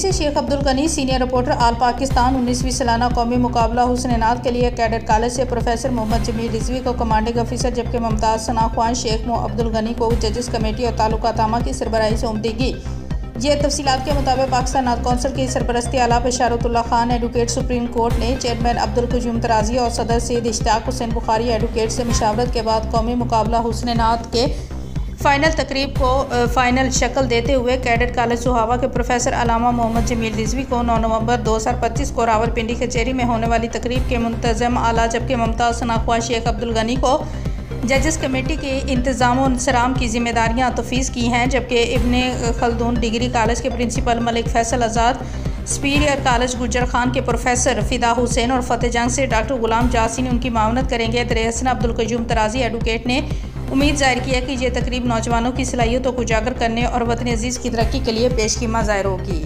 से Sheikh Abdul Ghani, senior reporter आल पाकिस्तान। 19वीं सालाना कौमी मुकाबला हुस्न नात के लिए कैडेट कॉलेज से प्रोफेसर मोहम्मद जमील रिजवी को कमांडिंग अफसर जबकि मुमताज़ सना ख्वान शेख अब्दुल गनी को जजेस कमेटी और ताल्लुकात आमा की सरबराही सौंपेगी। ये तफसीलात के मुताबिक पाकिस्तान नात कौंसिल की सरपरस्ती आला बशारतुल्लाह खान एडवोकेट सुप्रीम कोर्ट ने चेयरमैन अब्दुल क़यूम तराजी और सदर सैयद इश्तियाक हुसैन बुखारी एडवोकेट से मशावरत के बाद कौमी मुकाबला हुस्न नात के फ़ाइनल तकरीब को फ़ाइनल शक्ल देते हुए कैडेट कॉलेज सुहावा के प्रोफेसर अलामा मोहम्मद जमील रिजवी को 9 नवंबर 2025 को रावलपिंडी कचहरी में होने वाली तकरीब के मुंतज़म आला जबकि मुमताज़ सना ख्वान शेख अब्दुल गनी को जजेस कमेटी के इंतज़ाम और इंसराम की जिम्मेदारियाँ तफवीज़ की हैं, जबकि इब्ने खल्दून डिग्री कॉलेज के प्रिंसिपल मलिक फैसल आज़ाद, सुपीरियर कॉलेज गुजर खान के प्रोफेसर फ़िदा हुसैन और फ़तेह जंग से डॉक्टर गुलाम जासिन उनकी मावनत करेंगे। दरअसल अब्दुल क़यूम तराजी एडवोकेट ने उम्मीद ज़ाहिर की है कि यह तकरीब नौजवानों की सलाहियतों को उजागर करने और वतन अजीज़ की तरक्की के लिए पेशकीमा ज़ाहिर होगी।